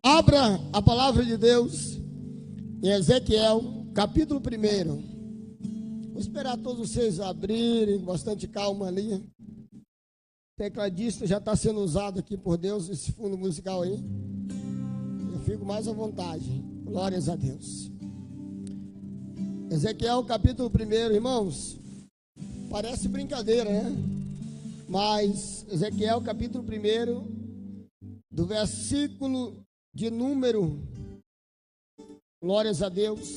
Abra a palavra de Deus em Ezequiel, capítulo 1. Vou esperar todos vocês abrirem com bastante calma ali. O tecladista já está sendo usado aqui por Deus, esse fundo musical aí. Eu fico mais à vontade. Glórias a Deus. Ezequiel, capítulo 1, irmãos. Parece brincadeira, né? Mas Ezequiel, capítulo 1, do versículo de número, glórias a Deus,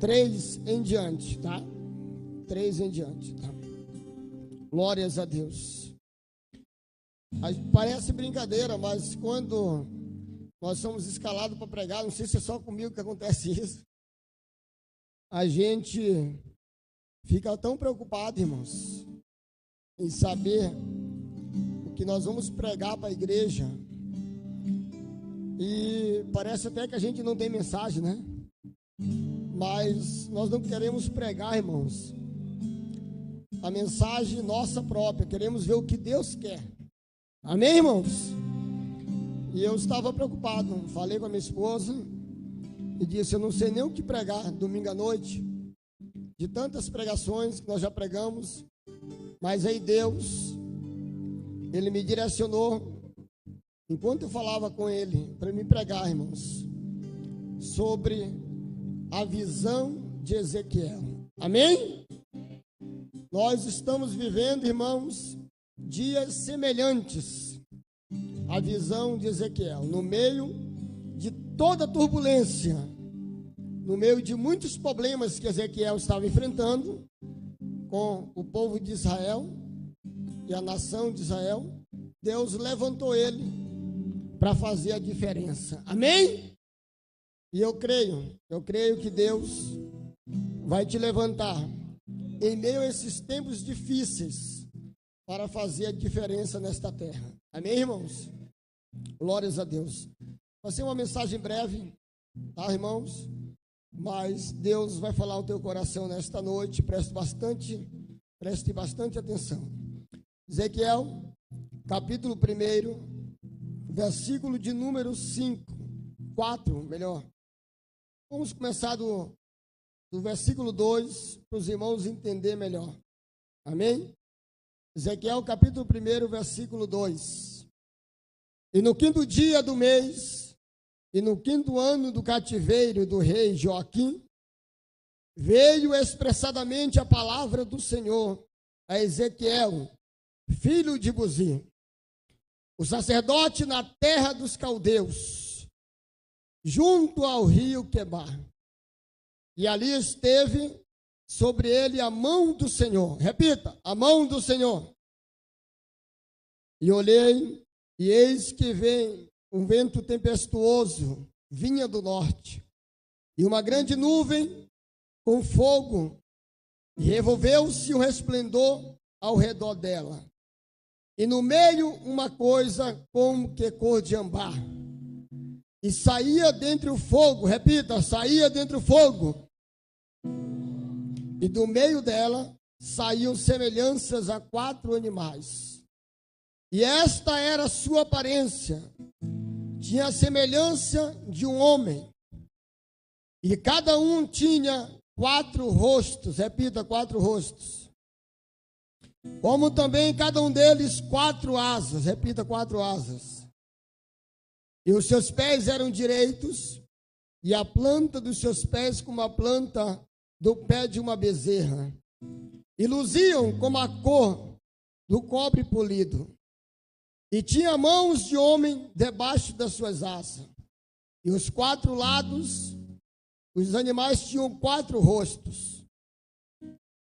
3 em diante, tá? 3 em diante, tá? Glórias a Deus. Parece brincadeira, mas quando nós somos escalados para pregar, não sei se é só comigo que acontece isso, a gente fica tão preocupado, irmãos, em saber o que nós vamos pregar para a igreja. E parece até que a gente não tem mensagem, né? Mas nós não queremos pregar, irmãos, a mensagem nossa própria. Queremos ver o que Deus quer. Amém, irmãos? E eu estava preocupado. Falei com a minha esposa e disse: eu não sei nem o que pregar domingo à noite, de tantas pregações que nós já pregamos. Mas aí Deus, Ele me direcionou, enquanto eu falava com Ele, para me pregar, irmãos, sobre a visão de Ezequiel. Amém? Nós estamos vivendo, irmãos, dias semelhantes à visão de Ezequiel, no meio de toda a turbulência, no meio de muitos problemas que Ezequiel estava enfrentando com o povo de Israel e a nação de Israel. Deus levantou ele para fazer a diferença. Amém? E eu creio que Deus vai te levantar em meio a esses tempos difíceis para fazer a diferença nesta terra. Amém, irmãos? Glórias a Deus. Vai ser uma mensagem breve, tá, irmãos? Mas Deus vai falar ao teu coração nesta noite. Preste bastante atenção. Ezequiel, capítulo 1, versículo de número 4, melhor. Vamos começar do versículo 2, para os irmãos entenderem melhor. Amém? Ezequiel, capítulo 1, versículo 2. E no 5º dia do mês, e no 5º ano do cativeiro do rei Joaquim, veio expressadamente a palavra do Senhor a Ezequiel, filho de Buzi, o sacerdote na terra dos caldeus, junto ao rio Quebar. E ali esteve sobre ele a mão do Senhor. Repita: a mão do Senhor. E olhei, e eis que vem um vento tempestuoso, vinha do norte, e uma grande nuvem com fogo, e revolveu-se o resplendor ao redor dela. E no meio uma coisa como que cor de ambar. E saía dentre o fogo, repita, saía dentre o fogo. E do meio dela saíam semelhanças a 4 animais. E esta era a sua aparência. Tinha a semelhança de um homem. E cada um tinha 4 rostos, repita, 4 rostos. Como também cada um deles 4 asas, repita, 4 asas. E os seus pés eram direitos, e a planta dos seus pés como a planta do pé de uma bezerra. E luziam como a cor do cobre polido. E tinha mãos de homem debaixo das suas asas. E os 4 lados, os animais tinham 4 rostos.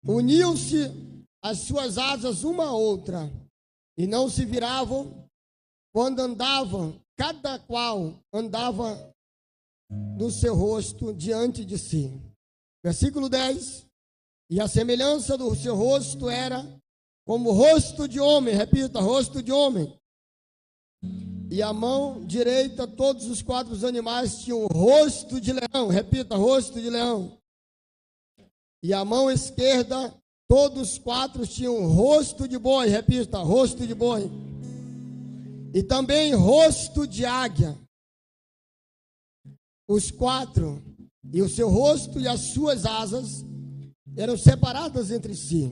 Uniam-se as suas asas uma à outra, e não se viravam quando andavam, cada qual andava no seu rosto diante de si. Versículo 10. E a semelhança do seu rosto era como o rosto de homem, repita, rosto de homem. E a mão direita, todos os 4 animais tinham o rosto de leão, repita, rosto de leão. E a mão esquerda, todos os 4 tinham o rosto de boi, repita, rosto de boi. E também rosto de águia. os quatro, e o seu rosto e as suas asas eram separadas entre si,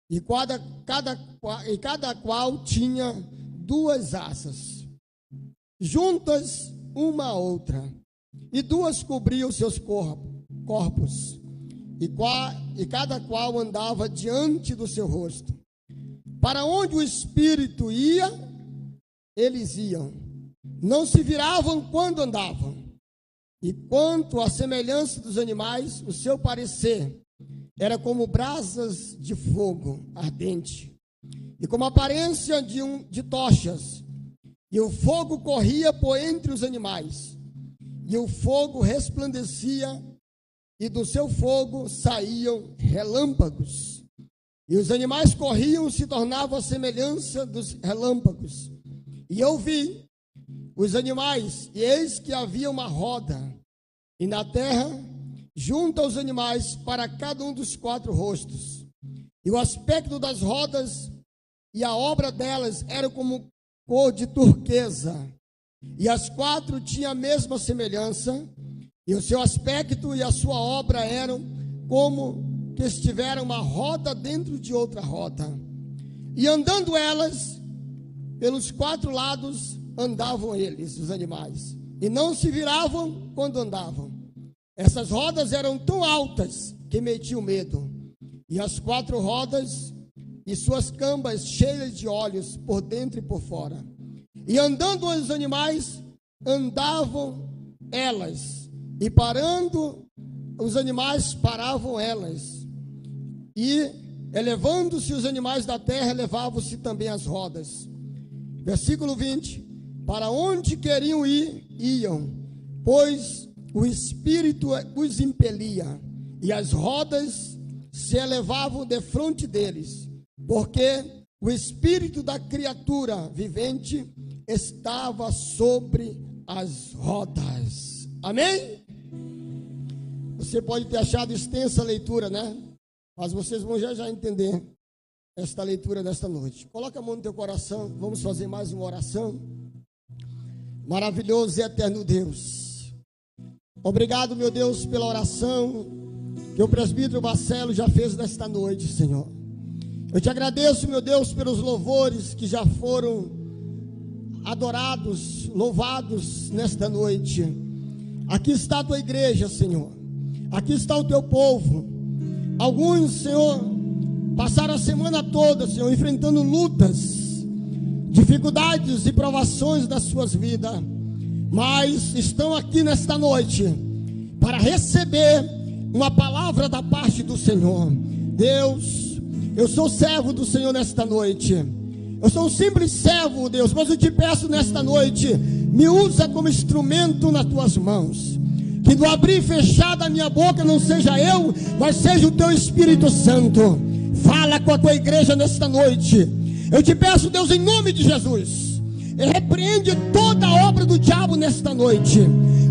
e cada qual tinha duas asas, juntas uma à outra, e duas cobriam seus corpos, e cada qual andava diante do seu rosto. Para onde o Espírito ia, eles iam, não se viravam quando andavam. E quanto à semelhança dos animais, o seu parecer era como brasas de fogo ardente, e como a aparência de tochas, e o fogo corria por entre os animais, e o fogo resplandecia, e do seu fogo saíam relâmpagos, e os animais corriam e se tornavam a semelhança dos relâmpagos. E eu vi os animais, e eis que havia uma roda, e na terra, junto aos animais, para cada um dos quatro rostos. E o aspecto das rodas e a obra delas era como cor de turquesa, e as quatro tinham a mesma semelhança, e o seu aspecto e a sua obra eram como que estiveram uma roda dentro de outra roda. E andando elas, pelos quatro lados andavam eles, os animais, e não se viravam quando andavam. Essas rodas eram tão altas que metiam medo, e as quatro rodas e suas cambas cheias de olhos por dentro e por fora. E andando os animais, andavam elas, e parando os animais, paravam elas, e elevando-se os animais da terra, elevavam-se também as rodas. Versículo 20: para onde queriam ir, iam, pois o Espírito os impelia, e as rodas se elevavam defronte deles, porque o Espírito da criatura vivente estava sobre as rodas. Amém? Você pode ter achado extensa a leitura, né? Mas vocês vão já entender esta leitura desta noite. Coloca a mão no teu coração, vamos fazer mais uma oração. Maravilhoso e eterno Deus, obrigado, meu Deus, pela oração que o presbítero Marcelo já fez nesta noite, Senhor. Eu te agradeço, meu Deus, pelos louvores que já foram adorados, louvados nesta noite. Aqui está a tua igreja, Senhor. Aqui está o teu povo. Alguns, Senhor, passaram a semana toda, Senhor, enfrentando lutas, dificuldades e provações das suas vidas, mas estão aqui nesta noite para receber uma palavra da parte do Senhor. Deus, eu sou servo do Senhor nesta noite. Eu sou um simples servo, Deus, mas eu te peço nesta noite, me usa como instrumento nas tuas mãos. Que do abrir e fechar da minha boca não seja eu, mas seja o teu Espírito Santo. Fala com a tua igreja nesta noite. Eu te peço, Deus, em nome de Jesus, repreende toda a obra do diabo nesta noite.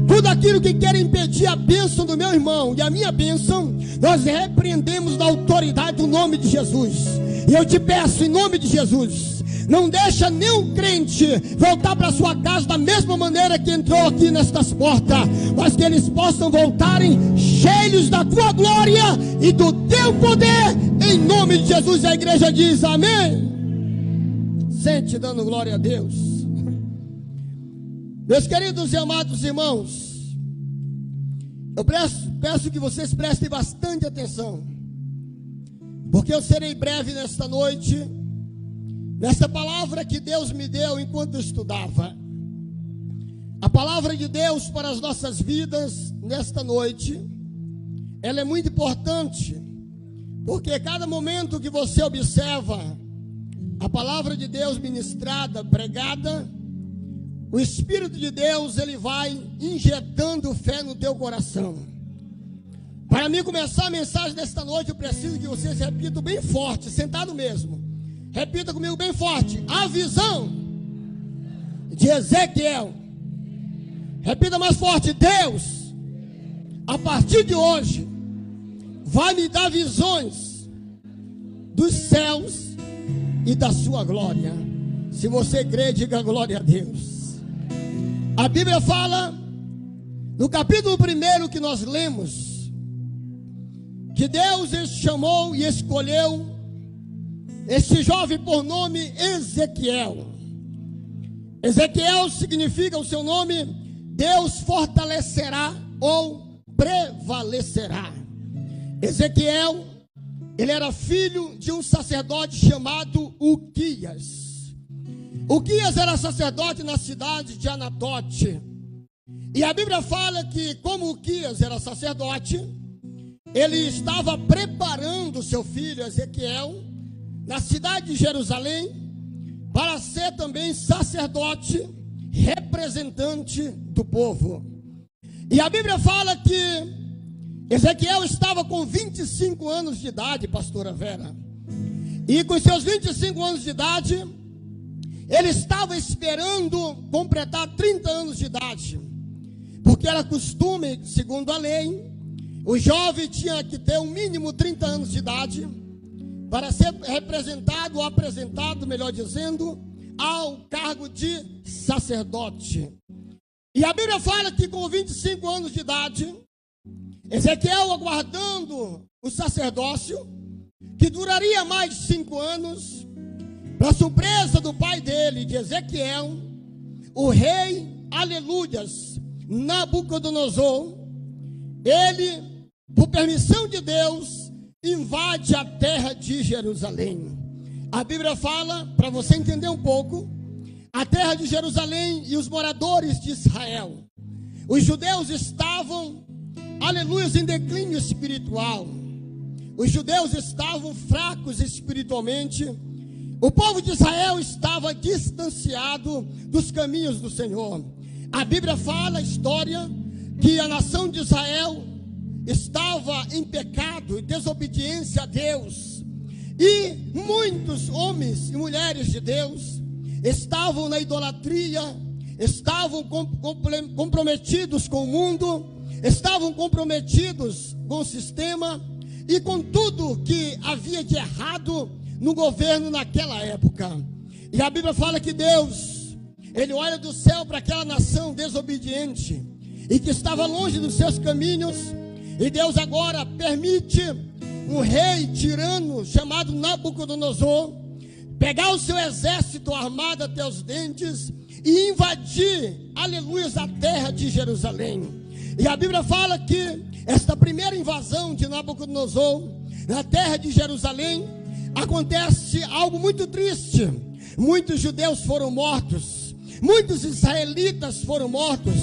Tudo aquilo que quer impedir a bênção do meu irmão e a minha bênção, nós repreendemos na autoridade do nome de Jesus. E eu te peço, em nome de Jesus, não deixa nenhum crente voltar para sua casa da mesma maneira que entrou aqui nestas portas, mas que eles possam voltarem cheios da tua glória e do teu poder, em nome de Jesus. A igreja diz amém. Sente dando glória a Deus. Meus queridos e amados irmãos, eu peço que vocês prestem bastante atenção, porque eu serei breve nesta noite, nessa palavra que Deus me deu enquanto eu estudava. A palavra de Deus para as nossas vidas nesta noite, ela é muito importante, porque cada momento que você observa a palavra de Deus ministrada, pregada, o Espírito de Deus, ele vai injetando fé no teu coração. Para mim começar a mensagem desta noite, eu preciso que vocês repitam bem forte, sentado mesmo. Repita comigo bem forte: a visão de Ezequiel. Repita mais forte: Deus, a partir de hoje, vai me dar visões dos céus e da sua glória. Se você crê, diga glória a Deus. A Bíblia fala No capítulo 1 que nós lemos, que Deus chamou e escolheu este jovem por nome Ezequiel. Ezequiel significa o seu nome, Deus fortalecerá ou prevalecerá. Ezequiel, ele era filho de um sacerdote chamado Uquias. Uquias era sacerdote na cidade de Anatote. E a Bíblia fala que, como Uquias era sacerdote, ele estava preparando seu filho Ezequiel na cidade de Jerusalém para ser também sacerdote, representante do povo. E a Bíblia fala que Ezequiel estava com 25 anos de idade, pastora Vera. E com seus 25 anos de idade, ele estava esperando completar 30 anos de idade. Porque era costume, segundo a lei, o jovem tinha que ter um mínimo 30 anos de idade para ser representado ou apresentado, melhor dizendo, ao cargo de sacerdote. E a Bíblia fala que com 25 anos de idade, Ezequiel, aguardando o sacerdócio, que duraria mais de 5 anos, para surpresa do pai dele, de Ezequiel, o rei, aleluias, Nabucodonosor, ele, por permissão de Deus, invade a terra de Jerusalém. A Bíblia fala, para você entender um pouco, a terra de Jerusalém e os moradores de Israel. Os judeus estavam, aleluia, em declínio espiritual. Os judeus estavam fracos espiritualmente. O povo de Israel estava distanciado dos caminhos do Senhor. A Bíblia fala a história que a nação de Israel estava em pecado e desobediência a Deus. E muitos homens e mulheres de Deus estavam na idolatria, estavam comprometidos com o mundo, estavam comprometidos com o sistema e com tudo que havia de errado no governo naquela época. E a Bíblia fala que Deus, ele olha do céu para aquela nação desobediente e que estava longe dos seus caminhos, e Deus agora permite um rei tirano chamado Nabucodonosor pegar o seu exército armado até os dentes e invadir, aleluia, a terra de Jerusalém. E a Bíblia fala que esta primeira invasão de Nabucodonosor na terra de Jerusalém acontece algo muito triste. Muitos judeus foram mortos, muitos israelitas foram mortos,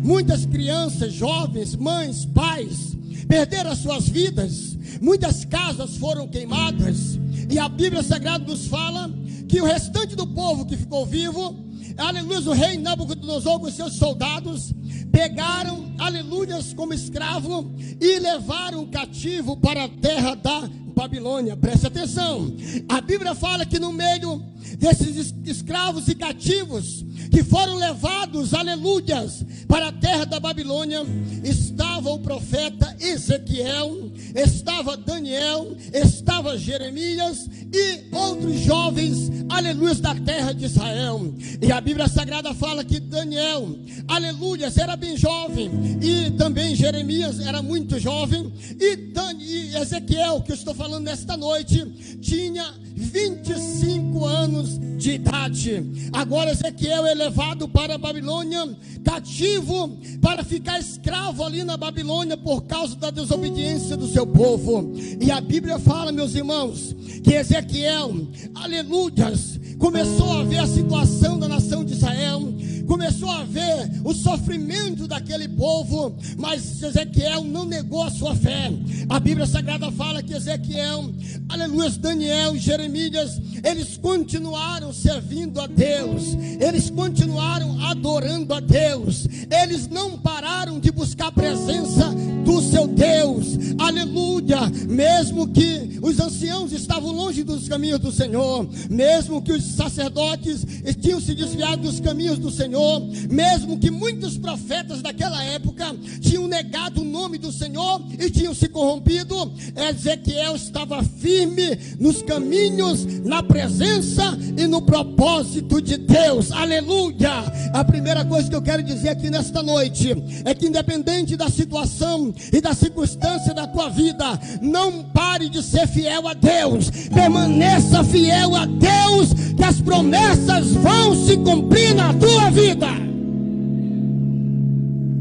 muitas crianças, jovens, mães, pais perderam as suas vidas, muitas casas foram queimadas. E a Bíblia Sagrada nos fala que o restante do povo que ficou vivo, aleluia, o rei Nabucodonosor com seus soldados pegaram, aleluia, como escravo e levaram cativo para a terra da Babilônia. Preste atenção, a Bíblia fala que no meio desses escravos e cativos que foram levados, aleluias, para a terra da Babilônia, estava o profeta Ezequiel, estava Daniel, estava Jeremias e outros jovens, aleluias, da terra de Israel. E a Bíblia Sagrada fala que Daniel, aleluias, era bem jovem, e também Jeremias era muito jovem, e Ezequiel, que eu estou falando nesta noite, tinha 25 anos de idade. Agora Ezequiel é levado para a Babilônia, cativo, para ficar escravo ali na Babilônia por causa da desobediência do seu povo. E a Bíblia fala, meus irmãos, que Ezequiel, aleluias, começou a ver a situação da nação de Israel, começou a ver o sofrimento daquele povo, mas Ezequiel não negou a sua fé. A Bíblia Sagrada fala que Ezequiel, aleluia, Daniel e Jeremias, eles continuaram servindo a Deus, eles continuaram adorando a Deus, eles não pararam de buscar a presença do seu Deus, aleluia, mesmo que os anciãos estavam longe dos caminhos do Senhor, mesmo que os sacerdotes tinham se desviado dos caminhos do Senhor, mesmo que muitos profetas daquela época tinham negado o nome do Senhor e tinham se corrompido. Ezequiel estava firme nos caminhos, na presença e no propósito de Deus. Aleluia! A primeira coisa que eu quero dizer aqui nesta noite é que, independente da situação e da circunstância da tua vida, não pare de ser fiel a Deus. Permaneça fiel a Deus, que as promessas vão se cumprir na tua vida.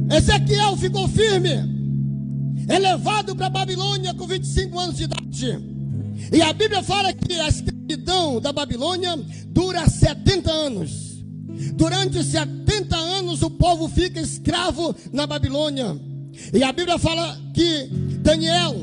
Ezequiel ficou firme, elevado para a Babilônia com 25 anos de idade. E a Bíblia fala que a escravidão da Babilônia dura 70 anos. Durante 70 anos o povo fica escravo na Babilônia. E a Bíblia fala que Daniel,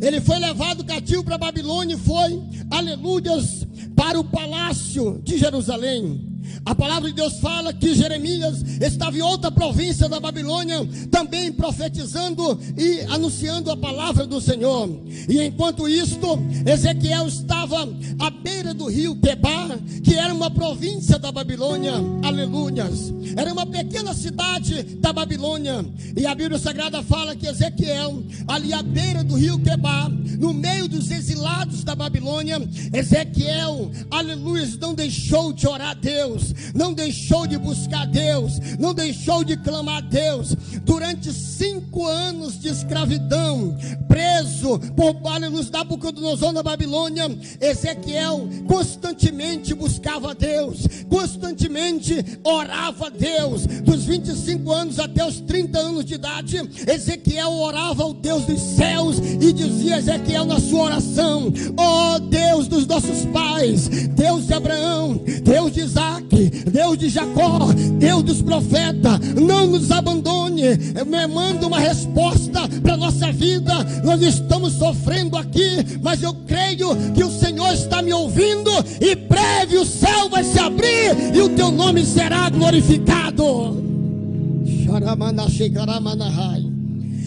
ele foi levado cativo para a Babilônia e foi, aleluias, para o palácio de Jerusalém. A palavra de Deus fala que Jeremias estava em outra província da Babilônia, também profetizando e anunciando a palavra do Senhor. E enquanto isto, Ezequiel estava à beira do rio Quebar, que era uma província da Babilônia. Aleluias! Era uma pequena cidade da Babilônia. E a Bíblia Sagrada fala que Ezequiel, ali à beira do rio Quebar, no meio dos exilados da Babilônia, Ezequiel, aleluias, não deixou de orar a Deus, não deixou de buscar a Deus, não deixou de clamar a Deus. Durante 5 anos de escravidão, preso por, aleluia, Nabucodonosor na Babilônia, Ezequiel constantemente buscava a Deus, constantemente orava a Deus. Dos 25 anos até os 30 anos de idade, Ezequiel orava ao Deus dos céus e dizia, Ezequiel, na sua oração: ó Deus dos nossos pais, Deus de Abraão, Deus de Isaac, Deus de Jacó, Deus dos profetas, não nos abandone. Me manda uma resposta para a nossa vida. Nós estamos sofrendo aqui, mas eu creio que o Senhor está me ouvindo, e breve o céu vai se abrir e o teu nome será glorificado.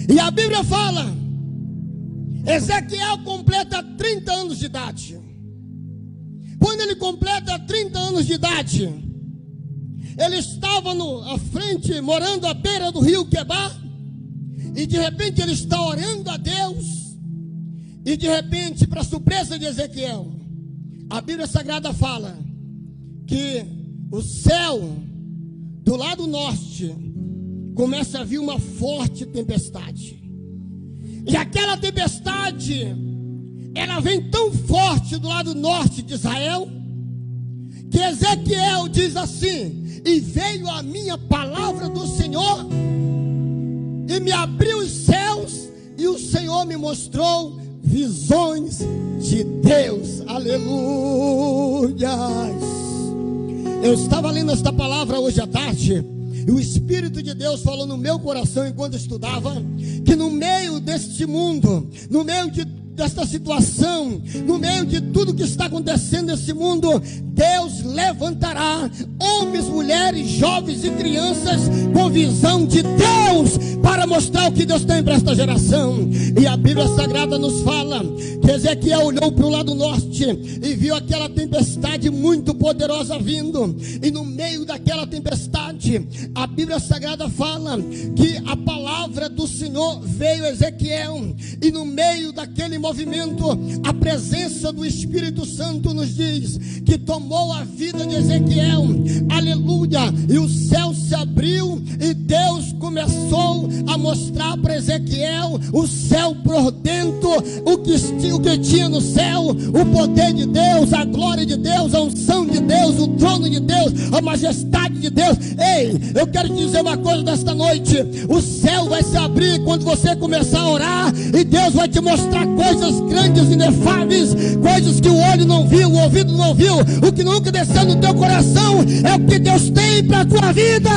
E a Bíblia fala, Ezequiel completa 30 anos de idade. Quando ele completa 30 anos de idade, ele estava à frente, morando à beira do rio Quebar, e de repente ele está orando a Deus, e de repente, para surpresa de Ezequiel, a Bíblia Sagrada fala que o céu do lado norte começa a vir uma forte tempestade. E aquela tempestade, ela vem tão forte do lado norte de Israel, que Ezequiel diz assim: e veio a minha palavra do Senhor, e me abriu os céus, e o Senhor me mostrou visões de Deus. Aleluia! Eu estava lendo esta palavra hoje à tarde, e o Espírito de Deus falou no meu coração enquanto estudava, que no meio deste mundo, no meio desta situação, no meio de tudo que está acontecendo nesse mundo, Deus levantará homens, mulheres, jovens e crianças com visão de Deus, para mostrar o que Deus tem para esta geração. E a Bíblia Sagrada nos fala que Ezequiel olhou para o lado norte e viu aquela tempestade muito poderosa vindo, e no meio daquela tempestade, a Bíblia Sagrada fala que a palavra do Senhor veio a Ezequiel, e no meio daquele movimento, a presença do Espírito Santo nos diz que tomou a vida de Ezequiel, aleluia, e o céu se abriu, e Deus começou a mostrar para Ezequiel o céu por dentro, o que tinha no céu, o poder de Deus, a glória de Deus, a unção de Deus, o trono de Deus, a majestade de Deus. Ei, eu quero te dizer uma coisa nesta noite: o céu vai se abrir quando você começar a orar, e Deus vai te mostrar coisas grandes e inefáveis, coisas que o olho não viu, o ouvido não viu, o que nunca desceu no teu coração. É o que Deus tem para a tua vida.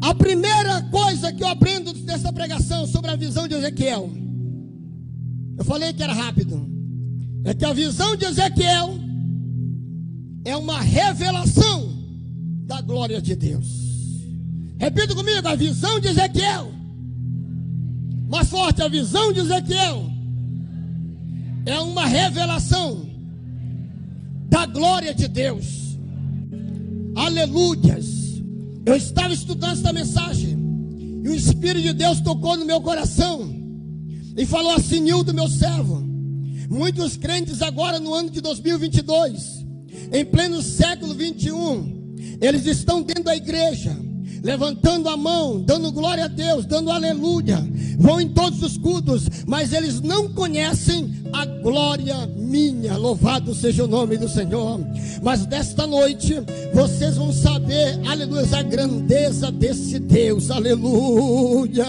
A primeira coisa que eu aprendo dessa pregação sobre a visão de Ezequiel, eu falei que era rápido, é que a visão de Ezequiel é uma revelação da glória de Deus. Repita comigo: a visão de Ezequiel. Mais forte: a visão de Ezequiel é uma revelação da glória de Deus. Aleluias! Eu estava estudando esta mensagem, E o Espírito de Deus tocou no meu coração e falou assim: Nildo, meu servo, muitos crentes agora no ano de 2022, em pleno século 21, eles estão dentro da igreja, levantando a mão, dando glória a Deus, dando aleluia, vão em todos os cultos, mas eles não conhecem a glória minha. Louvado seja o nome do Senhor. Mas desta noite vocês vão saber, aleluia, a grandeza desse Deus, aleluia.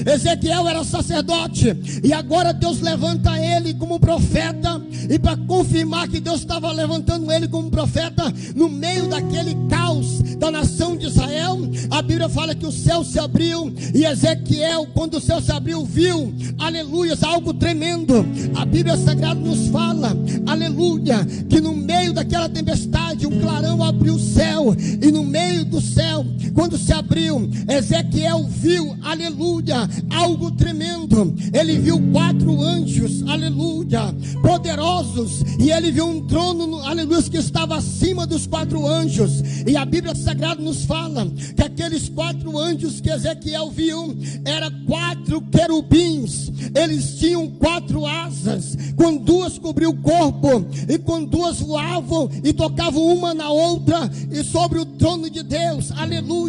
Ezequiel era sacerdote e agora Deus levanta ele como profeta, e para confirmar que Deus estava levantando ele como profeta no meio daquele caos da nação de Israel, a Bíblia fala que o céu se abriu, e Ezequiel, quando o céu se abriu, viu, aleluia, algo tremendo. A Bíblia Sagrada nos fala, aleluia, que no meio daquela tempestade, um clarão abriu o céu, e no meio do céu, quando se abriu, Ezequiel viu, aleluia, algo tremendo. Ele viu 4 anjos, aleluia, poderosos, e ele viu um trono, aleluia, que estava acima dos 4 anjos. E a Bíblia Sagrada nos fala que aqueles 4 anjos que Ezequiel viu eram 4 querubins. Eles tinham 4 asas, com 2 cobriam o corpo, e com 2 voavam e tocavam uma na outra, e sobre o trono de Deus, aleluia,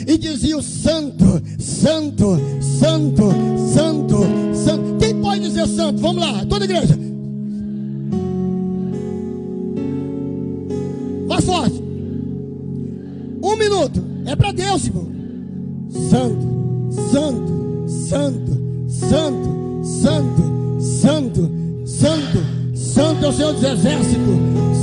e diziam: santo, santo, santo, santo, santo. Quem pode dizer santo? Vamos lá, toda a igreja, mais forte, 1 minuto, é para Deus, irmão. Santo, santo, santo, santo, santo, santo, santo, santo é o Senhor dos exércitos,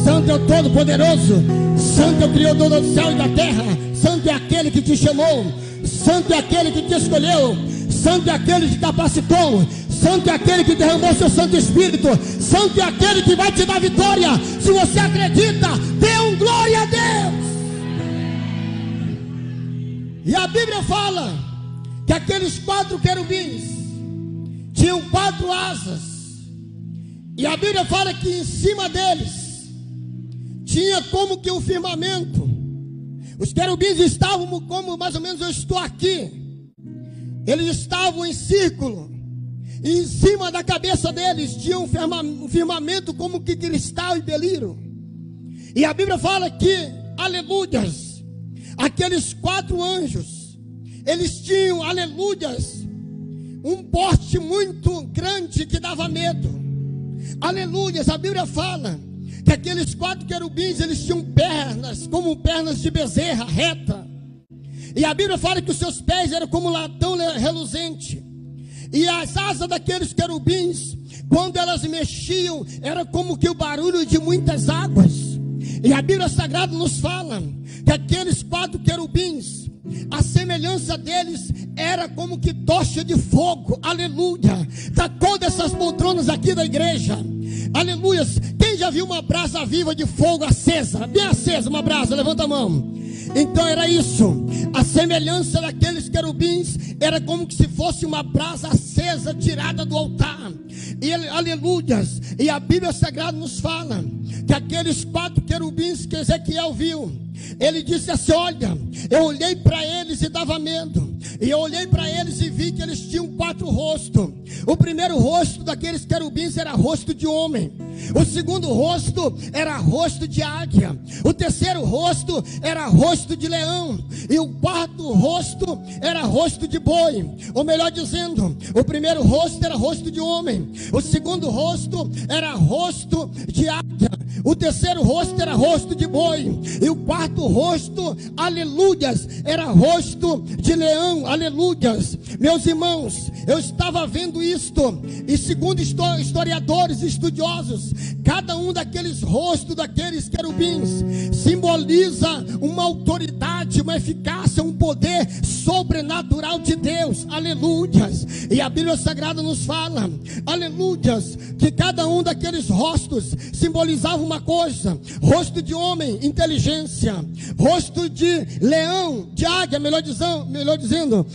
santo é o Todo-Poderoso, santo é o Criador do céu e da terra, santo é aquele que te chamou, santo é aquele que te escolheu, santo é aquele que te capacitou, santo é aquele que derramou seu Santo Espírito, santo é aquele que vai te dar vitória. Se você acredita, dê um glória a Deus. E a Bíblia fala que aqueles 4 querubins tinham 4 asas, e a Bíblia fala que em cima deles tinha como que um firmamento. Os querubins estavam como mais ou menos eu estou aqui, eles estavam em círculo, e em cima da cabeça deles tinha um firmamento como que cristal e beliro. E a Bíblia fala que, aleluias, aqueles 4 anjos, eles tinham, aleluias, um porte muito grande que dava medo. Aleluias, a Bíblia fala que aqueles 4 querubins, eles tinham pernas, como pernas de bezerra, reta. E a Bíblia fala que os seus pés eram como latão reluzente. E as asas daqueles querubins, quando elas mexiam, era como que o barulho de muitas águas. E a Bíblia Sagrada nos fala que aqueles 4 querubins, a semelhança deles era como que tocha de fogo, aleluia, da cor dessas poltronas aqui da igreja, aleluia. Quem já viu uma brasa viva de fogo acesa, bem acesa, uma brasa, levanta a mão. Então era isso, a semelhança daqueles querubins era como que se fosse uma brasa acesa tirada do altar, e aleluias. E a Bíblia Sagrada nos fala que aqueles 4 querubins que Ezequiel viu, ele disse assim: olha, eu olhei para eles e dava medo, e eu olhei para eles e vi que eles tinham 4 rostos. O primeiro rosto daqueles querubins era rosto de homem, o segundo rosto era rosto de águia, o terceiro rosto era rosto de leão, e o quarto rosto era rosto de boi. Ou melhor dizendo, o primeiro rosto era rosto de homem, o segundo rosto era rosto de águia, o terceiro rosto era rosto de boi, e o quarto rosto, aleluias, era rosto de leão, aleluias. Meus irmãos, eu estava vendo isto, e segundo historiadores e estudiosos, cada um daqueles rostos daqueles querubins simboliza uma autoridade, uma eficácia, um poder sobrenatural de Deus, aleluias. E a Bíblia Sagrada nos fala, aleluias, que cada um daqueles rostos simbolizava uma coisa: rosto de homem, inteligência; rosto de leão, de águia, melhor dizendo,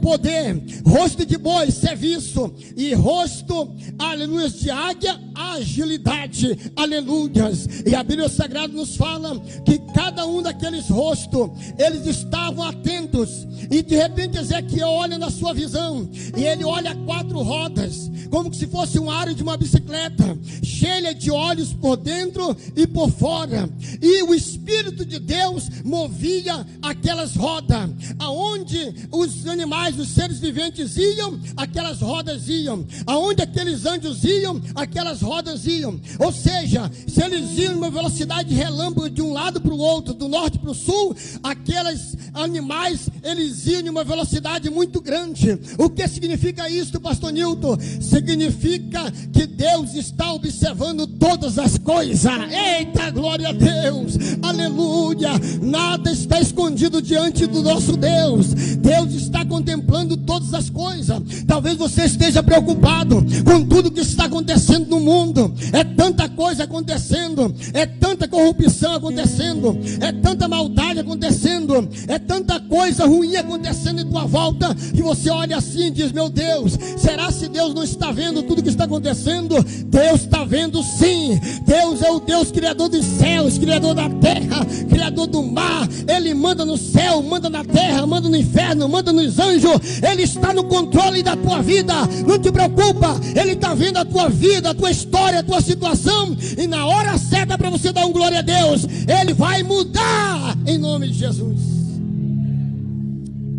poder; rosto de boi, serviço; e rosto, aleluia, de águia, agilidade, aleluias. E a Bíblia Sagrada nos fala que cada um daqueles rostos, eles estavam atentos, e de repente Ezequiel olha na sua visão, e ele olha 4 rodas, como se fosse um aro de uma bicicleta, cheia de olhos por dentro e por fora, e o Espírito de Deus movia aquelas rodas, aonde os animais, os seres viventes iam, aquelas rodas iam, aonde aqueles anjos iam, aquelas rodas iam. Ou seja, se eles iam em uma velocidade relâmpago de um lado para o outro, do norte para o sul, aqueles animais, eles iam em uma velocidade muito grande. O que significa isso, pastor Nilton? Significa que Deus está observando todas as coisas. Eita, glória a Deus, aleluia. Nada está escondido diante do nosso Deus. Deus está contemplando todas as coisas. Talvez você esteja preocupado com tudo que está acontecendo no mundo. É tanta coisa acontecendo, é tanta corrupção acontecendo, é tanta maldade acontecendo, é tanta coisa ruim acontecendo em tua volta, que você olha assim e diz: meu Deus, será se Deus não está vendo tudo que está acontecendo? Deus está vendo sim. Deus é o Deus criador dos céus, criador da terra, criador do mar. Ele manda no céu, manda na terra, manda no inferno, manda nos anjos. Ele está no controle da tua vida. Não te preocupa, Ele está vendo a tua vida, a tua história, a tua situação, e na hora certa para você dar um glória a Deus, Ele vai mudar em nome de Jesus.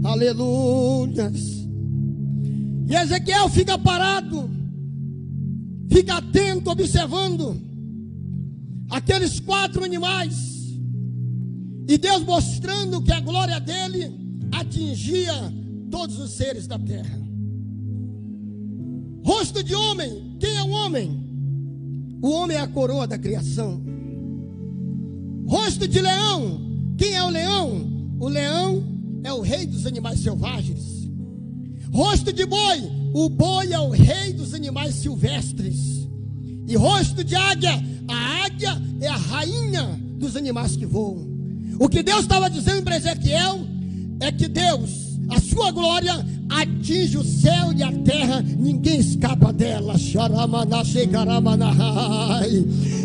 Aleluia. E Ezequiel fica parado, fica atento, observando aqueles 4 animais, e Deus mostrando que a glória dele atingia todos os seres da terra. Rosto de homem, quem é o homem? O homem é a coroa da criação. Rosto de leão, quem é o leão? O leão é o rei dos animais selvagens. Rosto de boi, o boi é o rei dos animais silvestres. E rosto de águia, a águia é a rainha dos animais que voam. O que Deus estava dizendo para Ezequiel é que Deus, a sua glória atinge o céu e a terra, ninguém escapa dela.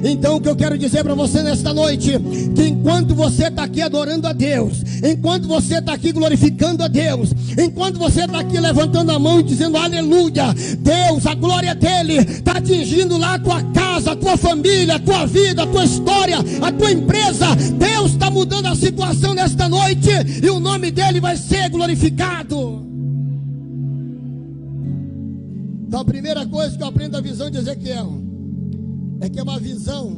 Então o que eu quero dizer para você nesta noite, que enquanto você está aqui adorando a Deus, enquanto você está aqui glorificando a Deus, enquanto você está aqui levantando a mão e dizendo aleluia, Deus, a glória dele está atingindo lá a tua casa, a tua família, a tua vida, a tua história, a tua empresa. Deus está mudando a situação nesta noite, e o nome dele vai ser glorificado. Então a primeira coisa que eu aprendo da visão de Ezequiel é que é uma visão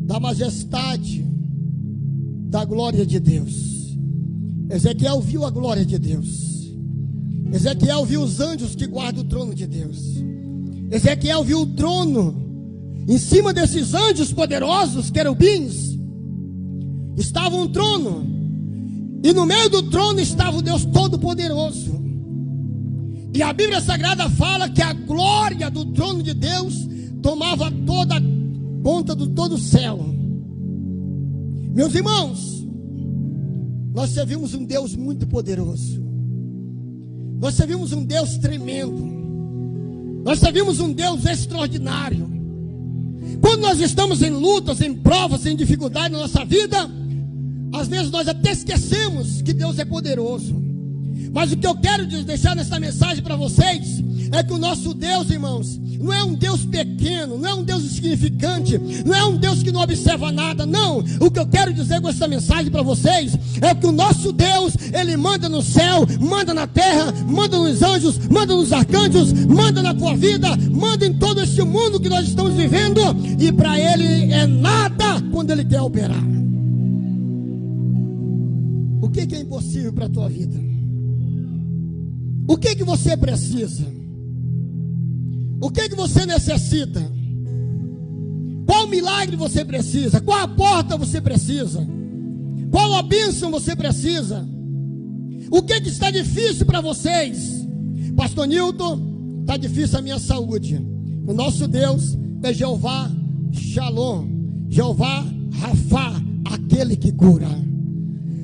da majestade, da glória de Deus. Ezequiel viu a glória de Deus. Ezequiel viu os anjos que guardam o trono de Deus. Ezequiel viu o trono. Em cima desses anjos poderosos, querubins, estava um trono, e no meio do trono estava o Deus Todo-Poderoso. E a Bíblia Sagrada fala que a glória do trono de Deus tomava toda a conta de todo o céu. Meus irmãos, nós servimos um Deus muito poderoso. Nós servimos um Deus tremendo. Nós servimos um Deus extraordinário. Quando nós estamos em lutas, em provas, em dificuldade na nossa vida, às vezes nós até esquecemos que Deus é poderoso. Mas o que eu quero deixar nessa mensagem para vocês é que o nosso Deus, irmãos, não é um Deus pequeno, não é um Deus insignificante, não é um Deus que não observa nada, não. O que eu quero dizer com essa mensagem para vocês é que o nosso Deus, Ele manda no céu, manda na terra, manda nos anjos, manda nos arcanjos, manda na tua vida, manda em todo este mundo que nós estamos vivendo, e para Ele é nada quando Ele quer operar. O que é impossível para a tua vida? O que você precisa? O que você necessita? Qual milagre você precisa? Qual a porta você precisa? Qual a bênção você precisa? O que está difícil para vocês? Pastor Nilton, está difícil a minha saúde. O nosso Deus é Jeová Shalom, Jeová Rafá, aquele que cura.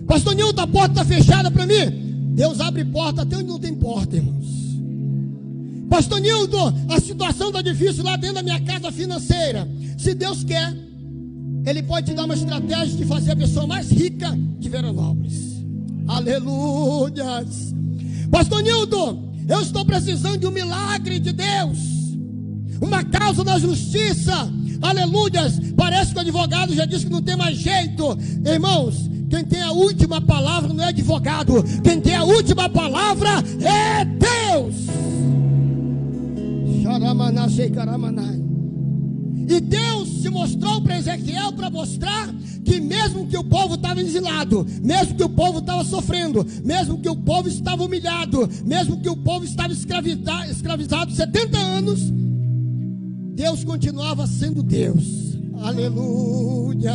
Pastor Nilton, a porta está fechada para mim. Deus abre porta até onde não tem porta, irmãos. Pastor Nildo, a situação está difícil lá dentro da minha casa financeira. Se Deus quer, Ele pode te dar uma estratégia de fazer a pessoa mais rica de Veranópolis. Aleluias. Pastor Nildo, eu estou precisando de um milagre de Deus, uma causa da justiça. Aleluias. Parece que o advogado já disse que não tem mais jeito. Irmãos, quem tem a última palavra não é advogado. Quem tem a última palavra é Deus. E Deus se mostrou para Ezequiel para mostrar que mesmo que o povo estava exilado, mesmo que o povo estava sofrendo, mesmo que o povo estava humilhado, mesmo que o povo estava escravizado 70 anos, Deus continuava sendo Deus. Aleluia.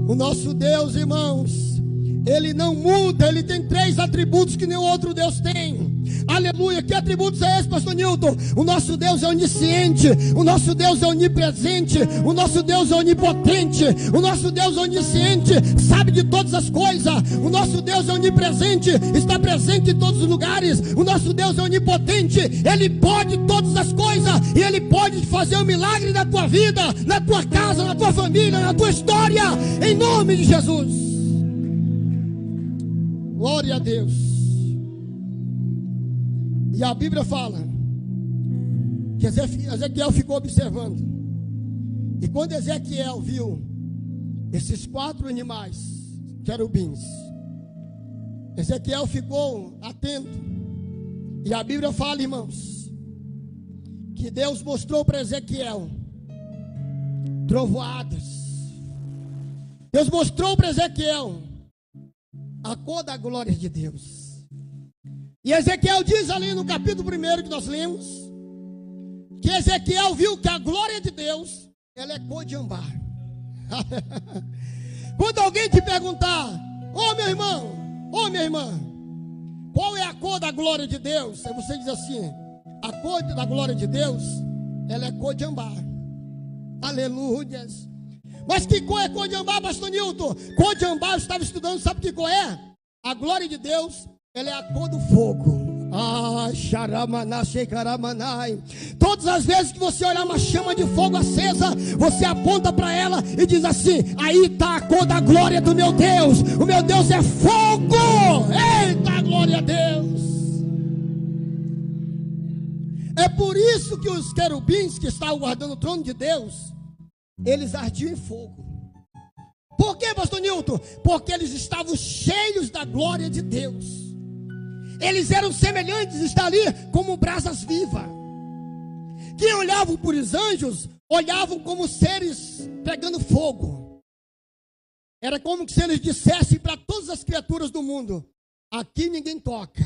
O nosso Deus, irmãos, Ele não muda. Ele tem 3 atributos que nenhum outro Deus tem. Aleluia. Que atributos é esse, pastor Nilton? O nosso Deus é onisciente, o nosso Deus é onipresente, o nosso Deus é onipotente, o nosso Deus é onisciente, sabe de todas as coisas. O nosso Deus é onipresente, está presente em todos os lugares. O nosso Deus é onipotente, Ele pode todas as coisas, e Ele pode fazer um milagre na tua vida, na tua casa, na tua família, na tua história, em nome de Jesus. Glória a Deus. E a Bíblia fala que Ezequiel ficou observando. E quando Ezequiel viu esses 4 animais, querubins, Ezequiel ficou atento. E a Bíblia fala, irmãos, que Deus mostrou para Ezequiel trovoadas. Deus mostrou para Ezequiel a cor da glória de Deus. E Ezequiel diz ali no capítulo 1 que nós lemos, que Ezequiel viu que a glória de Deus, ela é cor de ambar. Quando alguém te perguntar, ô meu irmão, ô minha irmã, qual é a cor da glória de Deus? Aí você diz assim, a cor da glória de Deus, ela é cor de ambar. Aleluias. Mas que cor é cor de ambar, pastor Nilton? Cor de ambar, eu estava estudando, sabe que cor é? A glória de Deus, ela é a cor do fogo. Todas as vezes que você olhar uma chama de fogo acesa, você aponta para ela e diz assim, aí está a cor da glória do meu Deus. O meu Deus é fogo. Eita, glória a Deus. É por isso que os querubins que estavam guardando o trono de Deus, eles ardiam em fogo. Por quê, pastor Nilton? Porque eles estavam cheios da glória de Deus. Eles eram semelhantes, está ali como brasas vivas. Quem olhavam por os anjos, olhavam como seres pegando fogo. Era como se eles dissessem para todas as criaturas do mundo, aqui ninguém toca,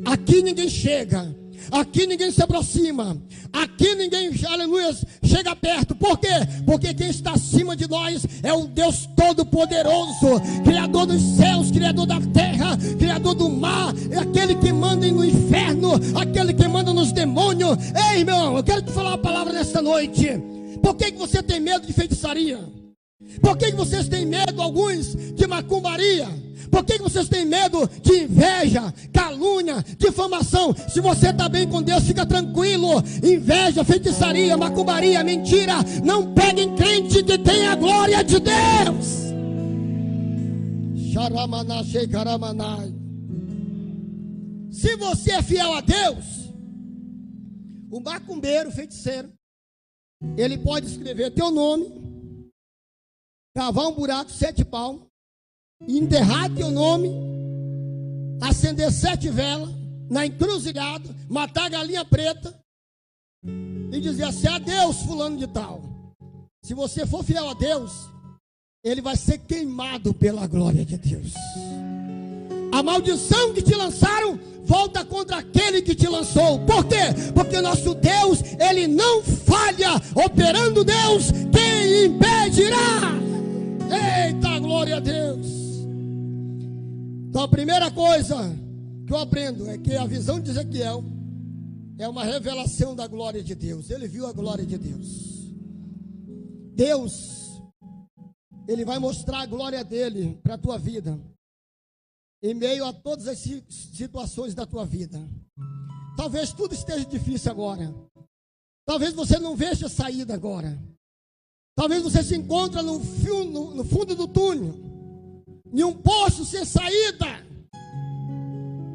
aqui ninguém chega, aqui ninguém se aproxima, aqui ninguém, aleluia, chega perto. Por quê? Porque quem está acima de nós é o Deus Todo-Poderoso, Criador dos céus, Criador da terra, Criador do mar, é aquele que manda no inferno, aquele que manda nos demônios. Ei, irmão, eu quero te falar uma palavra nesta noite. Por que você tem medo de feitiçaria? Por que vocês têm medo, alguns, de macumbaria? Por que vocês têm medo de inveja, calúnia, difamação? Se você está bem com Deus, fica tranquilo. Inveja, feitiçaria, macumbaria, mentira, não peguem crente que tem a glória de Deus. Se você é fiel a Deus, o macumbeiro, feiticeiro, ele pode escrever teu nome, cavar um buraco 7 palmos, enterrar teu nome, acender 7 velas na encruzilhada, matar a galinha preta e dizer assim, adeus fulano de tal. Se você for fiel a Deus, ele vai ser queimado pela glória de Deus. A maldição que te lançaram volta contra aquele que te lançou. Por quê? Porque nosso Deus, ele não falha. Operando Deus, quem impedirá? Eita, glória a Deus. Então a primeira coisa que eu aprendo é que a visão de Ezequiel é uma revelação da glória de Deus. Ele viu a glória de Deus. Deus, ele vai mostrar a glória dele para a tua vida, em meio a todas as situações da tua vida. Talvez tudo esteja difícil agora. Talvez você não veja saída agora. Talvez você se encontre no fundo do túnel, em um poço sem saída.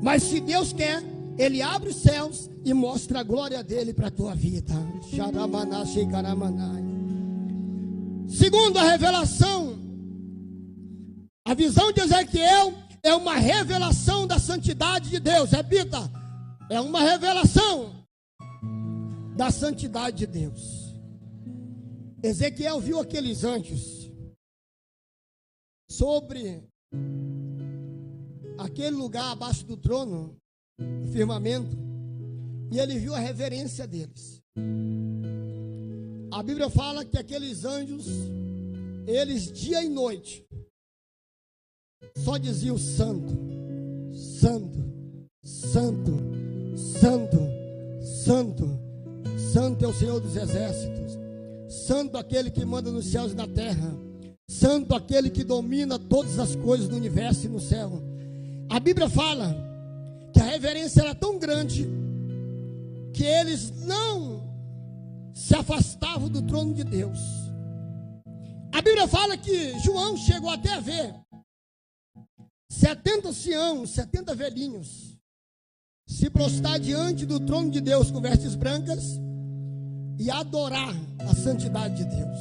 Mas se Deus quer, Ele abre os céus e mostra a glória dele para a tua vida. Segundo a revelação, a visão de Ezequiel é uma revelação da santidade de Deus. Repita, é uma revelação da santidade de Deus. Ezequiel viu aqueles anjos sobre aquele lugar abaixo do trono, no firmamento, e ele viu a reverência deles. A Bíblia fala que aqueles anjos, eles dia e noite, só diziam santo, santo, santo, santo, santo, santo é o Senhor dos exércitos, santo aquele que manda nos céus e na terra, santo aquele que domina todas as coisas do universo e no céu. A Bíblia fala que a reverência era tão grande que eles não se afastavam do trono de Deus. A Bíblia fala que João chegou até a ver 70 anciãos, 70 velhinhos se prostrar diante do trono de Deus com vestes brancas e adorar a santidade de Deus.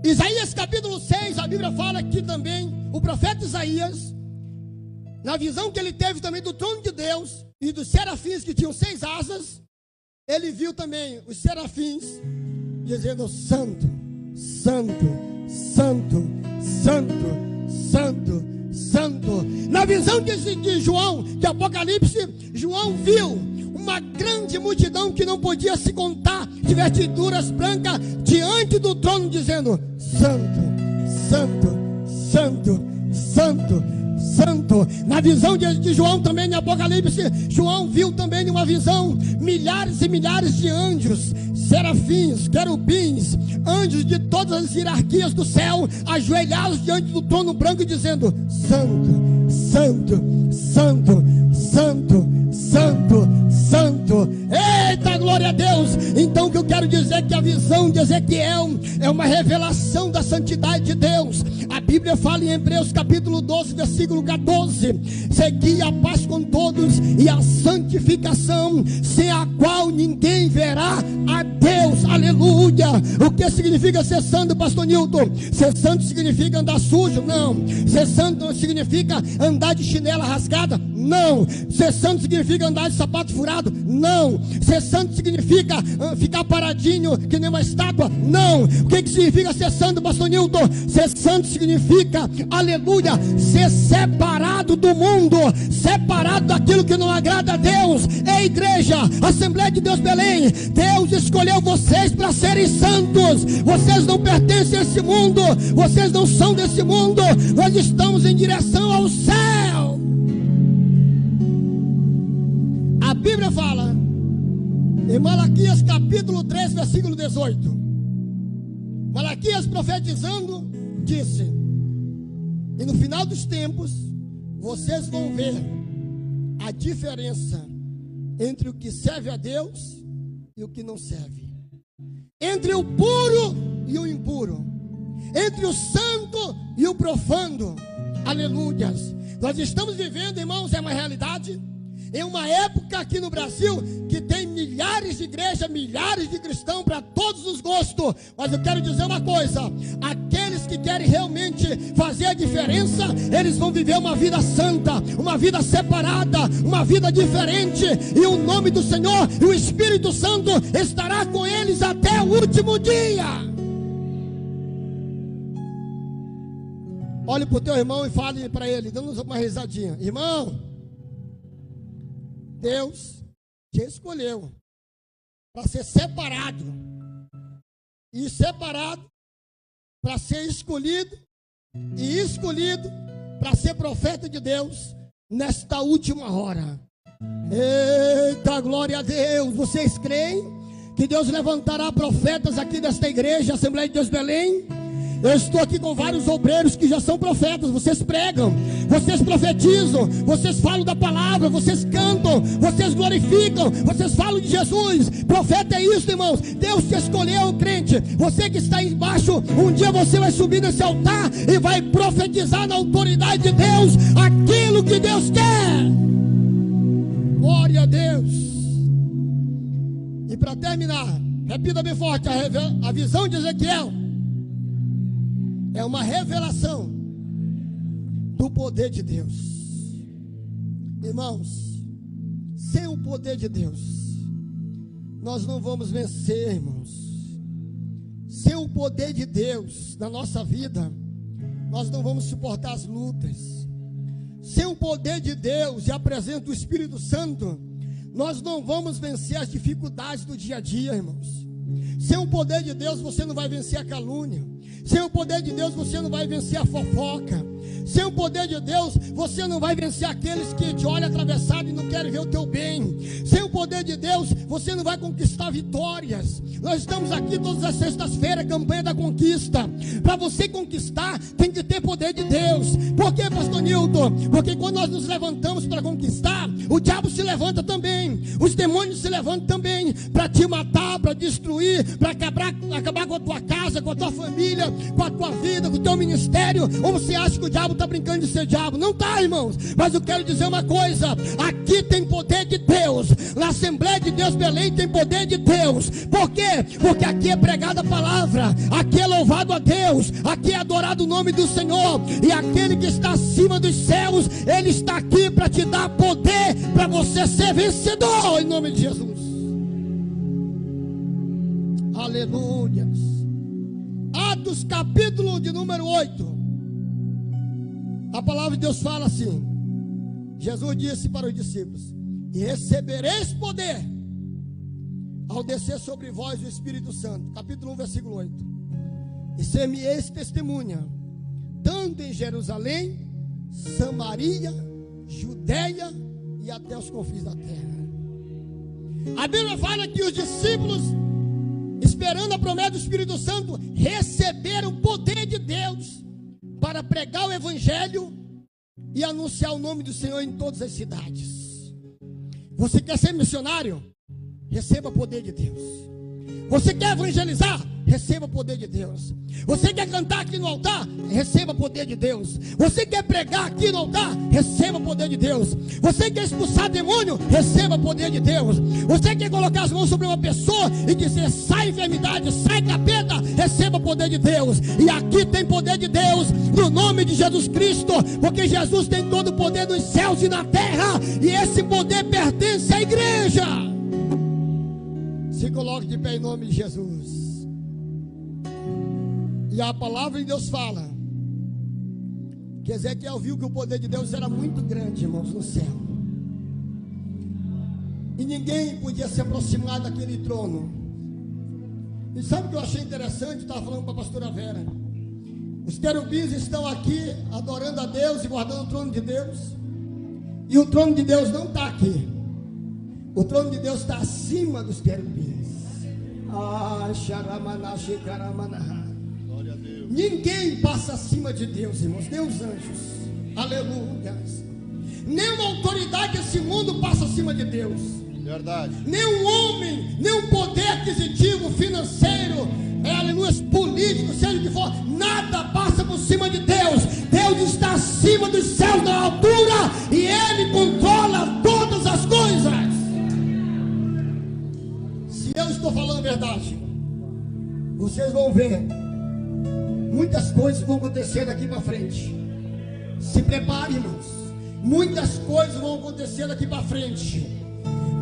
Isaías capítulo 6, a Bíblia fala que também o profeta Isaías, na visão que ele teve também do trono de Deus e dos serafins que tinham 6 asas, ele viu também os serafins dizendo santo, santo, santo, santo, santo, santo. Na visão de João, de Apocalipse, João viu uma grande multidão que não podia se contar, de vestiduras brancas, diante do trono, dizendo santo, santo, santo, santo, santo. Na visão de João também, em Apocalipse, João viu também numa visão milhares e milhares de anjos, serafins, querubins, anjos de todas as hierarquias do céu, ajoelhados diante do trono branco, dizendo santo, santo, santo, santo, santo, santo. Eita, glória a Deus. Então o que eu quero dizer é que a visão de Ezequiel é uma revelação da santidade de Deus. A Bíblia fala em Hebreus capítulo 12, versículo 14: segui a paz com todos e a santificação, sem a qual ninguém verá a Deus. Aleluia. O que significa ser santo, pastor Nilton? Ser santo significa andar sujo? Não. Ser santo não significa andar de chinela rasgada? Não. Ser santo significa andar de sapato furado? Não. Ser santo significa ficar paradinho que nem uma estátua? Não. O que significa ser santo, pastor Nilton? Ser santo significa, aleluia, ser separado do mundo, separado daquilo que não agrada a Deus. Ei, igreja, Assembleia de Deus Belém, Deus escolheu vocês para serem santos. Vocês não pertencem a esse mundo, vocês não são desse mundo. Nós estamos em direção ao céu. A Bíblia fala em Malaquias capítulo 3, versículo 18. Malaquias profetizando disse: e no final dos tempos vocês vão ver a diferença entre o que serve a Deus e o que não serve, entre o puro e o impuro, entre o santo e o profano. Aleluias. Nós estamos vivendo, irmãos, é uma realidade, em uma época aqui no Brasil que tem milhares de igrejas, milhares de cristãos para todos os gostos. Mas eu quero dizer uma coisa: aqueles que querem realmente fazer a diferença, eles vão viver uma vida santa, uma vida separada, uma vida diferente, e o nome do Senhor e o Espírito Santo estará com eles até o último dia. Olhe para o teu irmão e fale para ele, dando uma risadinha: irmão, Deus te escolheu para ser separado, e separado para ser escolhido, e escolhido para ser profeta de Deus nesta última hora. Eita, glória a Deus. Vocês creem que Deus levantará profetas aqui desta igreja, Assembleia de Deus Belém, Eu estou aqui com vários obreiros que já são profetas. Vocês pregam, vocês profetizam, vocês falam da palavra, vocês cantam, vocês glorificam, vocês falam de Jesus. Profeta é isso, irmãos. Deus te escolheu, crente. Você que está embaixo, um dia você vai subir nesse altar e vai profetizar na autoridade de Deus aquilo que Deus quer. Glória a Deus. E para terminar, repita bem forte: a visão de Ezequiel é uma revelação do poder de Deus. Irmãos, sem o poder de Deus, nós não vamos vencer, irmãos. Sem o poder de Deus na nossa vida, nós não vamos suportar as lutas. Sem o poder de Deus e a presença do Espírito Santo, nós não vamos vencer as dificuldades do dia a dia, irmãos. Sem o poder de Deus, você não vai vencer a calúnia. Sem o poder de Deus, você não vai vencer a fofoca. Sem o poder de Deus, você não vai vencer aqueles que te olham atravessado e não querem ver o teu bem. Sem o poder de Deus, você não vai conquistar vitórias. Nós estamos aqui todas as sextas-feiras, campanha da conquista. Para você conquistar, tem que ter poder de Deus. Por quê, pastor Nilton? Porque quando nós nos levantamos para conquistar, o diabo se levanta também, os demônios se levantam também, para te matar, para destruir, para acabar com a tua casa, com a tua família, com a tua vida, com o teu ministério. Ou você acha que o diabo está brincando de ser diabo? Não está, irmãos. Mas eu quero dizer uma coisa: aqui tem poder de Deus. Na Assembleia de Deus Belém tem poder de Deus. Por quê? Porque aqui é pregada a palavra, aqui é louvado a Deus, aqui é adorado o nome do Senhor. E aquele que está acima dos céus, Ele está aqui para te dar poder, para você ser vencedor, em nome de Jesus. Aleluia. Atos capítulo de número 8. A palavra de Deus fala assim: Jesus disse para os discípulos: e recebereis poder ao descer sobre vós o Espírito Santo. Capítulo 1, versículo 8. E ser-me-eis testemunha, tanto em Jerusalém, Samaria, Judeia e até os confins da terra. A Bíblia fala que os discípulos, esperando a promessa do Espírito Santo, receberam o poder de Deus para pregar o Evangelho e anunciar o nome do Senhor em todas as cidades. Você quer ser missionário? Receba o poder de Deus. Você quer evangelizar? Receba o poder de Deus. Você quer cantar aqui no altar? Receba o poder de Deus. Você quer pregar aqui no altar? Receba o poder de Deus. Você quer expulsar demônio? Receba o poder de Deus. Você quer colocar as mãos sobre uma pessoa e dizer: sai enfermidade, sai capeta? Receba o poder de Deus. E aqui tem poder de Deus, no nome de Jesus Cristo, porque Jesus tem todo o poder nos céus e na terra, e esse poder pertence à igreja. Se coloque de pé em nome de Jesus. E a palavra de Deus fala que Ezequiel viu que o poder de Deus era muito grande, irmãos, no céu. E ninguém podia se aproximar daquele trono. E sabe o que eu achei interessante? Eu estava falando para a pastora Vera. Os querubins estão aqui adorando a Deus e guardando o trono de Deus. E o trono de Deus não está aqui. O trono de Deus está acima dos querubins. Ninguém passa acima de Deus, irmãos, nem os anjos. Aleluia. Nenhuma autoridade desse mundo passa acima de Deus. Verdade. Nenhum homem, nenhum poder aquisitivo, financeiro, aleluia, político, seja o que for, nada passa por cima de Deus. Deus está acima dos céus, na altura, e Ele controla todas as coisas. Se eu estou falando a verdade, vocês vão ver muitas coisas vão acontecer daqui para frente. Se prepare, irmãos. Muitas coisas vão acontecer daqui para frente.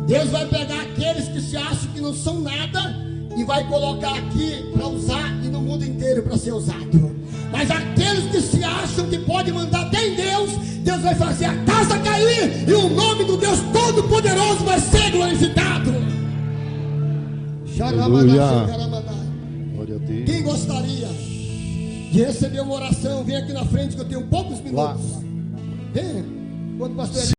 Deus vai pegar aqueles que se acham que não são nada e vai colocar aqui para usar e no mundo inteiro para ser usado. Mas aqueles que se acham que pode mandar até em Deus, Deus vai fazer a casa cair e o nome do Deus Todo-Poderoso vai ser glorificado. Quem gostaria de receber uma oração, vem aqui na frente que eu tenho poucos minutos. Vem, quando o pastor